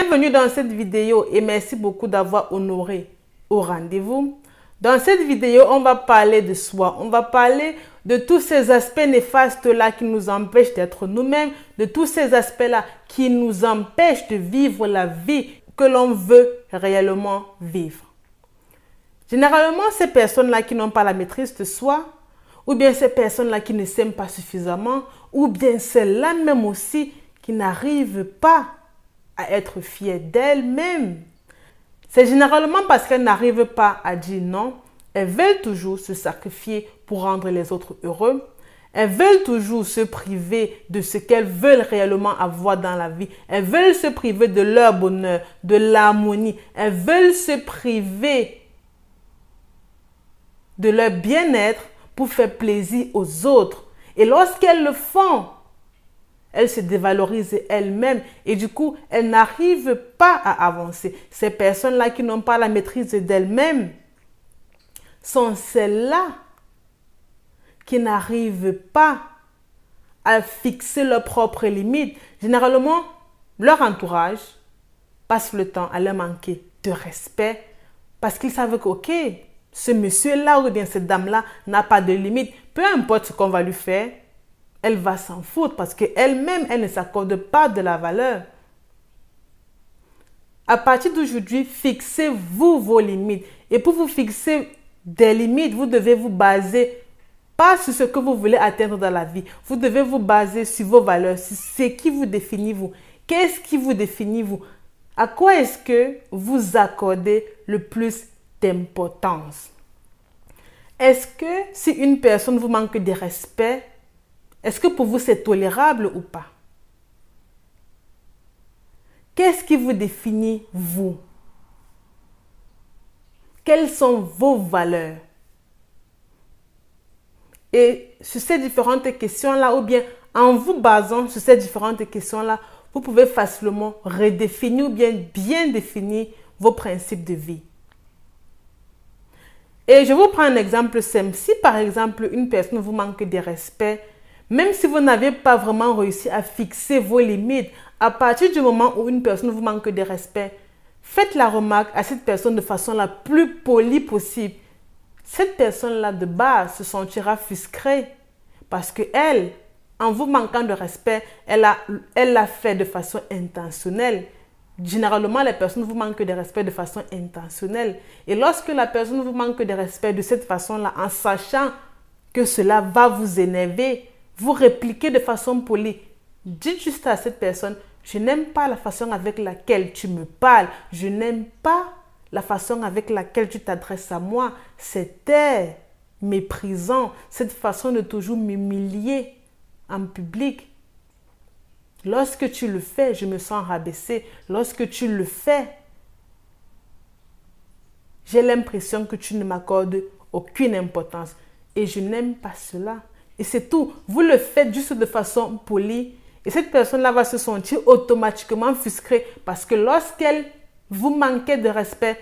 Bienvenue dans cette vidéo et merci beaucoup d'avoir honoré au rendez-vous. Dans cette vidéo, on va parler de soi. On va parler de tous ces aspects néfastes-là qui nous empêchent d'être nous-mêmes, de tous ces aspects-là qui nous empêchent de vivre la vie que l'on veut réellement vivre. Généralement, ces personnes-là qui n'ont pas la maîtrise de soi, ou bien ces personnes-là qui ne s'aiment pas suffisamment, ou bien celles-là même aussi qui n'arrivent pas à être fières d'elles-mêmes. C'est généralement parce qu'elles n'arrivent pas à dire non. Elles veulent toujours se sacrifier pour rendre les autres heureux. Elles veulent toujours se priver de ce qu'elles veulent réellement avoir dans la vie. Elles veulent se priver de leur bonheur, de l'harmonie. Elles veulent se priver de leur bien-être pour faire plaisir aux autres. Et lorsqu'elles le font, elles se dévalorisent elles-mêmes et du coup, elles n'arrivent pas à avancer. Ces personnes-là qui n'ont pas la maîtrise d'elles-mêmes sont celles-là qui n'arrivent pas à fixer leurs propres limites. Généralement, leur entourage passe le temps à leur manquer de respect parce qu'ils savent que, ok, ce monsieur-là ou bien cette dame-là n'a pas de limite. Peu importe ce qu'on va lui faire, elle va s'en foutre parce qu'elle-même, elle ne s'accorde pas de la valeur. À partir d'aujourd'hui, fixez-vous vos limites. Et pour vous fixer des limites, vous devez vous baser pas sur ce que vous voulez atteindre dans la vie. Vous devez vous baser sur vos valeurs, sur ce qui vous définit vous. Qu'est-ce qui vous définit vous? À quoi est-ce que vous accordez le plus d'importance? Est-ce que si une personne vous manque de respect, est-ce que pour vous c'est tolérable ou pas? Qu'est-ce qui vous définit vous? Quelles sont vos valeurs? Et sur ces différentes questions-là, ou bien en vous basant sur ces différentes questions-là, vous pouvez facilement redéfinir ou bien définir vos principes de vie. Et je vous prends un exemple simple. Si par exemple une personne vous manque de respect, même si vous n'avez pas vraiment réussi à fixer vos limites, à partir du moment où une personne vous manque de respect, faites la remarque à cette personne de façon la plus polie possible. Cette personne-là de base se sentira frustrée parce qu'elle, en vous manquant de respect, elle l'a fait de façon intentionnelle. Généralement, les personnes vous manquent de respect de façon intentionnelle. Et lorsque la personne vous manque de respect de cette façon-là, en sachant que cela va vous énerver, vous répliquez de façon polie. Dites juste à cette personne, je n'aime pas la façon avec laquelle tu me parles. Je n'aime pas la façon avec laquelle tu t'adresses à moi. C'était méprisant. Cette façon de toujours m'humilier en public. Lorsque tu le fais, je me sens rabaissée. Lorsque tu le fais, j'ai l'impression que tu ne m'accordes aucune importance. Et je n'aime pas cela. Et c'est tout. Vous le faites juste de façon polie. Et cette personne-là va se sentir automatiquement frustrée. Parce que lorsqu'elle vous manquait de respect,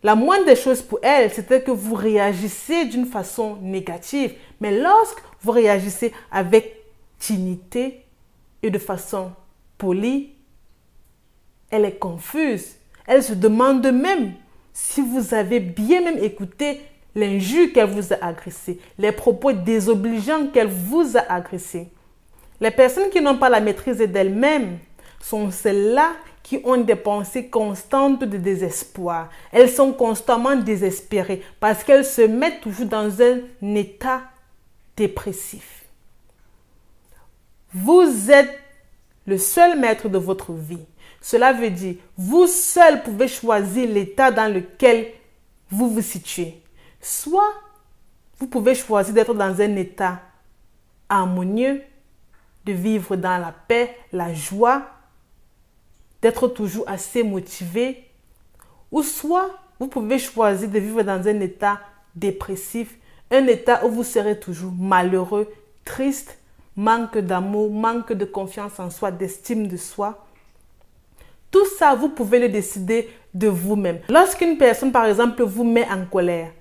la moindre des choses pour elle, c'était que vous réagissez d'une façon négative. Mais lorsque vous réagissez avec dignité et de façon polie, elle est confuse. Elle se demande même si vous avez bien même écouté l'injure qu'elle vous a agressée, les propos désobligeants qu'elle vous a agressés. Les personnes qui n'ont pas la maîtrise d'elles-mêmes sont celles-là qui ont des pensées constantes de désespoir. Elles sont constamment désespérées parce qu'elles se mettent toujours dans un état dépressif. Vous êtes le seul maître de votre vie. Cela veut dire, vous seul pouvez choisir l'état dans lequel vous vous situez. Soit vous pouvez choisir d'être dans un état harmonieux, de vivre dans la paix, la joie, d'être toujours assez motivé. Ou soit vous pouvez choisir de vivre dans un état dépressif, un état où vous serez toujours malheureux, triste, manque d'amour, manque de confiance en soi, d'estime de soi. Tout ça, vous pouvez le décider de vous-même. Lorsqu'une personne, par exemple, vous met en colère,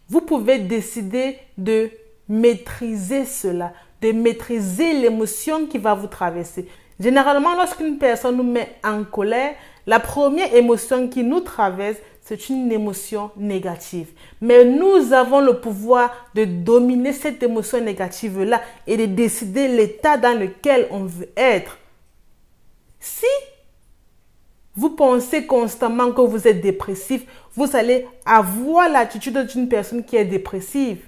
vous pouvez décider de maîtriser cela, de maîtriser l'émotion qui va vous traverser. Généralement, lorsqu'une personne nous met en colère, La première émotion qui nous traverse, c'est une émotion négative. Mais nous avons le pouvoir de dominer cette émotion négative-là et de décider l'état dans lequel on veut être. Si vous pensez constamment que vous êtes dépressif, vous allez avoir l'attitude d'une personne qui est dépressive.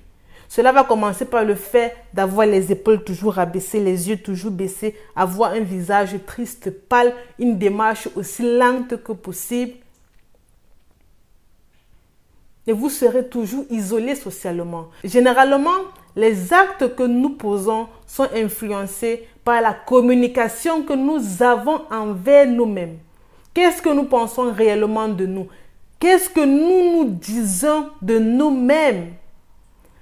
Cela va commencer par le fait d'avoir les épaules toujours abaissées, les yeux toujours baissés, avoir un visage triste, pâle, une démarche aussi lente que possible. Et vous serez toujours isolé socialement. Généralement, les actes que nous posons sont influencés par la communication que nous avons envers nous-mêmes. Qu'est-ce que nous pensons réellement de nous? Qu'est-ce que nous disons de nous-mêmes?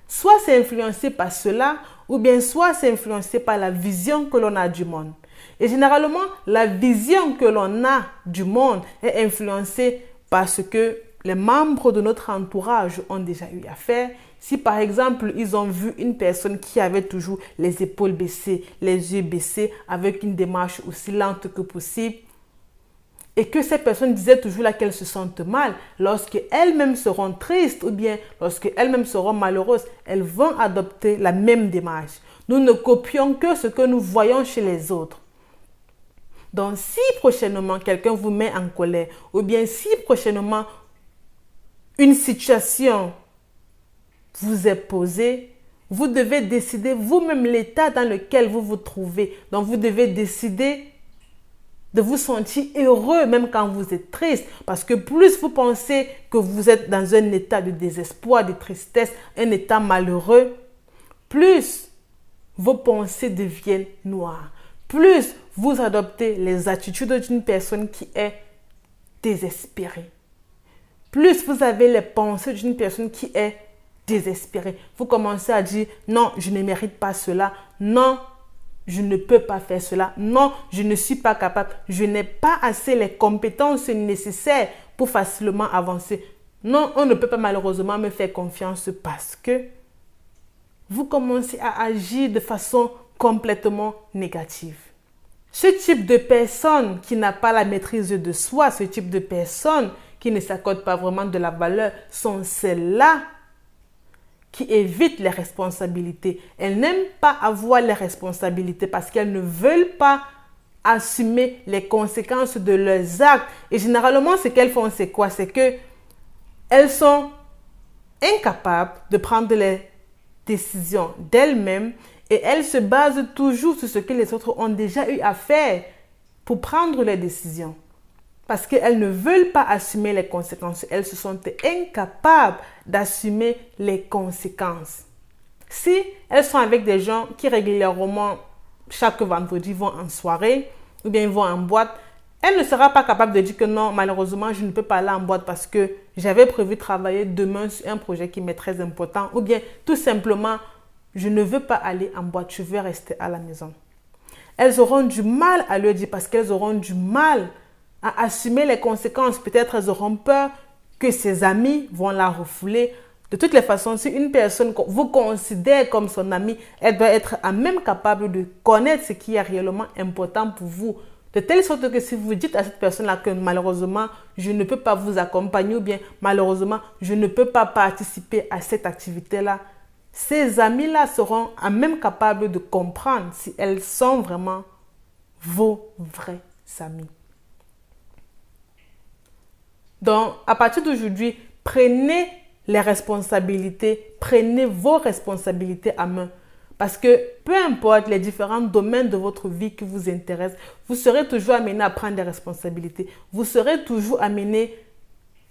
Soit c'est influencé par cela, ou bien soit c'est influencé par la vision que l'on a du monde. Et généralement, la vision que l'on a du monde est influencée par ce que les membres de notre entourage ont déjà eu à faire. Si par exemple, ils ont vu une personne qui avait toujours les épaules baissées, les yeux baissés, avec une démarche aussi lente que possible, et que ces personnes disaient toujours là qu'elles se sentent mal, lorsqu'elles-mêmes seront tristes ou bien lorsqu'elles-mêmes seront malheureuses, elles vont adopter la même démarche. Nous ne copions que ce que nous voyons chez les autres. Donc si prochainement quelqu'un vous met en colère ou bien si prochainement une situation vous est posée, vous devez décider vous-même l'état dans lequel vous vous trouvez. Donc vous devez décider de vous sentir heureux même quand vous êtes triste. Parce que plus vous pensez que vous êtes dans un état de désespoir, de tristesse, un état malheureux, plus vos pensées deviennent noires. Plus vous adoptez les attitudes d'une personne qui est désespérée. Plus vous avez les pensées d'une personne qui est désespérée. Vous commencez à dire non, je ne mérite pas cela. Non, je ne peux pas faire cela. Non, je ne suis pas capable. Je n'ai pas assez les compétences nécessaires pour facilement avancer. Non, on ne peut pas malheureusement me faire confiance parce que vous commencez à agir de façon complètement négative. Ce type de personne qui n'a pas la maîtrise de soi, ce type de personne qui ne s'accorde pas vraiment de la valeur, sont celles-là qui évitent les responsabilités. Elles n'aiment pas avoir les responsabilités parce qu'elles ne veulent pas assumer les conséquences de leurs actes. Et généralement, ce qu'elles font, c'est quoi? C'est que elles sont incapables de prendre les décisions d'elles-mêmes et elles se basent toujours sur ce que les autres ont déjà eu à faire pour prendre les décisions. Parce qu'elles ne veulent pas assumer les conséquences. Elles se sentent incapables d'assumer les conséquences. Si elles sont avec des gens qui régulièrement, chaque vendredi, vont en soirée ou bien vont en boîte, elle ne sera pas capable de dire que non, malheureusement, je ne peux pas aller en boîte parce que j'avais prévu travailler demain sur un projet qui m'est très important. Ou bien, tout simplement, je ne veux pas aller en boîte, je veux rester à la maison. Elles auront du mal à le dire parce qu'elles auront du mal à assumer les conséquences. Peut-être elles auront peur que ses amis vont la refouler. De toutes les façons, si une personne vous considère comme son amie, elle doit être à même capable de connaître ce qui est réellement important pour vous. De telle sorte que si vous dites à cette personne-là que malheureusement, je ne peux pas vous accompagner ou bien malheureusement, je ne peux pas participer à cette activité-là, ces amis-là seront à même capables de comprendre si elles sont vraiment vos vrais amis. Donc, à partir d'aujourd'hui, prenez les responsabilités, prenez vos responsabilités à main. Parce que peu importe les différents domaines de votre vie qui vous intéressent, vous serez toujours amené à prendre des responsabilités. Vous serez toujours amené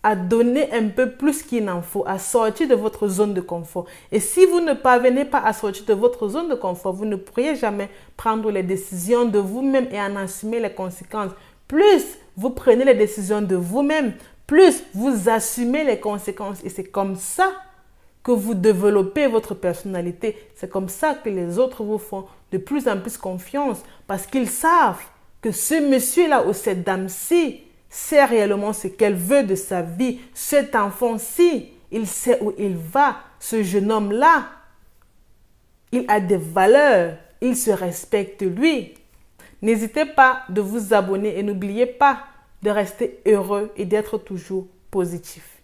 à donner un peu plus qu'il n'en faut, à sortir de votre zone de confort. Et si vous ne parvenez pas à sortir de votre zone de confort, vous ne pourriez jamais prendre les décisions de vous-même et en assumer les conséquences. Plus vous prenez les décisions de vous-même, plus vous assumez les conséquences. Et c'est comme ça que vous développez votre personnalité. C'est comme ça que les autres vous font de plus en plus confiance parce qu'ils savent que ce monsieur-là ou cette dame-ci sait réellement ce qu'elle veut de sa vie. Cet enfant-ci, il sait où il va. Ce jeune homme-là, il a des valeurs. Il se respecte lui. N'hésitez pas de vous abonner et n'oubliez pas de rester heureux et d'être toujours positif.